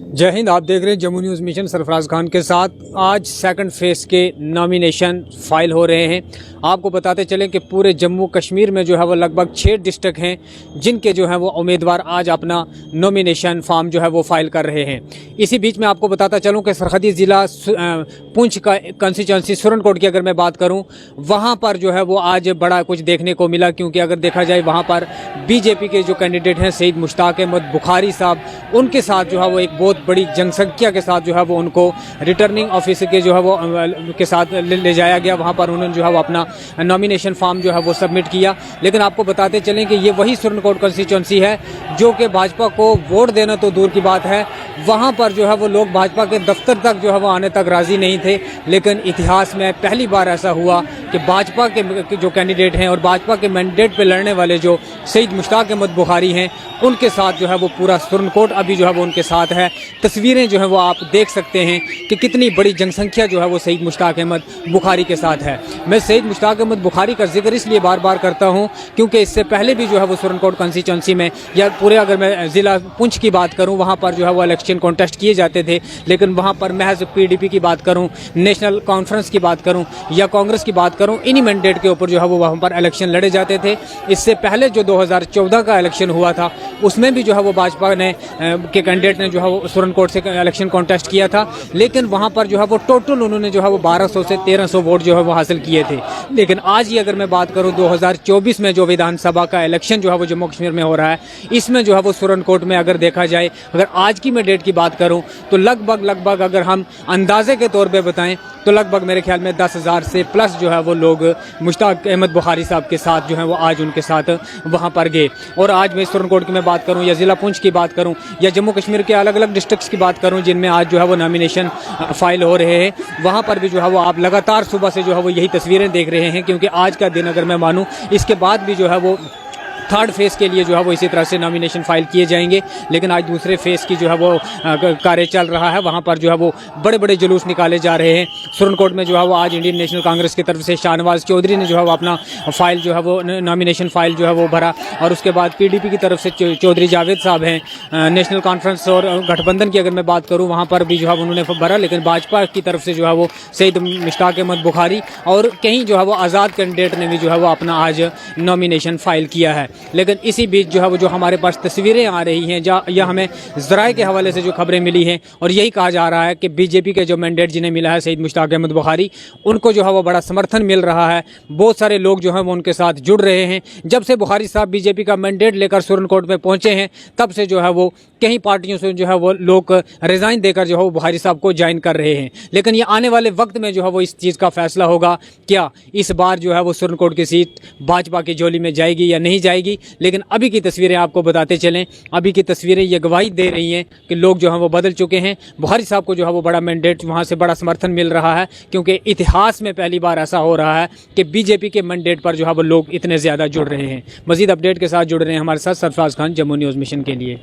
जय हिंद। आप देख रहे हैं जम्मू न्यूज़ मिशन सरफराज खान के साथ। आज सेकंड फेज के नॉमिनेशन फाइल हो रहे हैं। आपको बताते चलें कि पूरे जम्मू कश्मीर में जो है वो लगभग 6 डिस्ट्रिक्ट हैं जिनके जो है वो उम्मीदवार आज अपना नॉमिनेशन फॉर्म जो है वो फाइल कर रहे हैं। इसी बीच में आपको बताता चलूं कि सरहदी ज़िला पुंछ का कंस्टिट्यूंसी सुरनकोट की अगर मैं बात करूं, वहां पर जो है वो आज बड़ा कुछ देखने को मिला, क्योंकि अगर देखा जाए वहां पर बीजेपी के जो कैंडिडेट हैं सईद मुश्ताक अहमद बुखारी साहब, उनके साथ जो है वो एक बहुत बड़ी जनसंख्या के साथ जो है वो उनको रिटर्निंग ऑफिसर के जो है वो के साथ ले जाया गया। वहाँ पर उन्होंने जो है वो अपना नॉमिनेशन फॉर्म जो है वो सबमिट किया। लेकिन आपको बताते चलें कि ये वही सुरनकोट कंस्टिट्यूंसी है जो कि भाजपा को वोट देना तो दूर की बात है, वहाँ पर जो है वो लोग भाजपा के दफ्तर तक जो है वो आने तक राज़ी नहीं थे। लेकिन इतिहास में पहली बार ऐसा हुआ कि भाजपा के जो कैंडिडेट हैं और भाजपा के मैंडेट पर लड़ने वाले जो सईद मुश्ताक अहमद बुखारी हैं, उनके साथ जो है वो पूरा सुरनकोट अभी जो है वो उनके साथ है। तस्वीरें जो है वो आप देख सकते हैं कि कितनी बड़ी जनसंख्या जो है वो सईद मुश्ताक अहमद बुखारी के साथ है। मैं सईद मुश्ताक अहमद बुखारी का जिक्र इसलिए बार बार करता हूं क्योंकि इससे पहले भी जो है वो सुरनकोट कंस्टिट्यूंसी में या पूरे अगर मैं ज़िला पुंछ की बात करूं, वहां पर जो है वो इलेक्शन कॉन्टेस्ट किए जाते थे। लेकिन वहां पर महज पीडीपी की बात करूं, नेशनल कॉन्फ्रेंस की बात करूं या कांग्रेस की बात करूं, इन्हीं मैंडेट के ऊपर जो है वो वहाँ पर इलेक्शन लड़े जाते थे। इससे पहले जो 2014 का इलेक्शन हुआ था उसमें भी जो है वो भाजपा ने के कैंडिडेट ने जो है वो सुरनकोट से इलेक्शन कॉन्टेस्ट किया था। लेकिन वहां पर जो है वो टोटल उन्होंने जो है वो 1200 से 1300 वोट जो है वो हासिल किए थे। लेकिन आज ही अगर मैं बात करूं 2024 में जो विधानसभा का इलेक्शन जो है वो जम्मू कश्मीर में हो रहा है, इसमें जो है वो सुरनकोट में अगर देखा जाए, अगर आज की मैं डेट की बात करूं तो लगभग अगर हम अंदाजे के तौर पर बताएं तो लगभग मेरे ख्याल में 10,000 से प्लस जो है वो लोग मुश्ताक अहमद बुखारी साहब के साथ जो है वो आज उनके साथ वहाँ पर गए। और आज मैं सुरनकोट की मैं बात करूँ या ज़िला पुंछ की बात करूँ या जम्मू कश्मीर के अलग अलग डिस्ट्रिक्ट्स की बात करूं जिनमें आज जो है वो नॉमिनेशन फाइल हो रहे हैं, वहां पर भी जो है वो आप लगातार सुबह से जो है वो यही तस्वीरें देख रहे हैं। क्योंकि आज का दिन अगर मैं मानूं, इसके बाद भी जो है वो थर्ड फेज़ के लिए जो है वो इसी तरह से नॉमिनेशन फाइल किए जाएंगे। लेकिन आज दूसरे फेज़ की जो है वो कार्य चल रहा है। वहाँ पर जो है वो बड़े बड़े जुलूस निकाले जा रहे हैं। सुरनकोट में जो है वो आज इंडियन नेशनल कांग्रेस की तरफ से शाहनवाज चौधरी ने जो है वो अपना फाइल जो है वो नॉमिनेशन फाइल जो है वो भरा। और उसके बाद पीडीपी की तरफ से चौधरी जावेद साहब हैं। नेशनल कॉन्फ्रेंस और गठबंधन की अगर मैं बात करूँ, वहाँ पर भी जो है उन्होंने भरा। लेकिन भाजपा की तरफ से जो है वो सईद मुश्ताक अहमद बुखारी और कहीं जो है वो आज़ाद कैंडिडेट ने भी जो है वो अपना आज नॉमिनेशन फाइल किया है। लेकिन इसी बीच जो है वो जो हमारे पास तस्वीरें आ रही हैं या हमें ज़राए के हवाले से जो खबरें मिली हैं, और यही कहा जा रहा है कि बीजेपी के जो मैंडेट जिन्हें मिला है सईद मुश्ताक अहमद बुखारी, उनको जो है वो बड़ा समर्थन मिल रहा है। बहुत सारे लोग जो हैं वो उनके साथ जुड़ रहे हैं। जब से बुखारी साहब बीजेपी का मैंडेट लेकर सुरनकोट में पहुँचे हैं, तब से जो है वो कई पार्टियों से जो है वो लोग रिज़ाइन देकर जो है वो बुखारी साहब को ज्वाइन कर रहे हैं। लेकिन ये आने वाले वक्त में जो है वो इस चीज़ का फैसला होगा, क्या इस बार जो है वो सुरनकोट की सीट भाजपा की झोली में जाएगी या नहीं जाएगी। लेकिन अभी की तस्वीरें आपको बताते चलें, अभी की तस्वीरें ये गवाही दे रही हैं कि लोग जो हैं वो बदल चुके हैं। बुखारी साहब को जो है वो बड़ा मैंडेट, वहाँ से बड़ा समर्थन मिल रहा है, क्योंकि इतिहास में पहली बार ऐसा हो रहा है कि बीजेपी के मैंडेट पर जो है वो लोग इतने ज़्यादा जुड़ रहे हैं। मज़ीद अपडेट के साथ जुड़ रहे हैं हमारे साथ सरफराज खान, जम्मू न्यूज़ मिशन के लिए।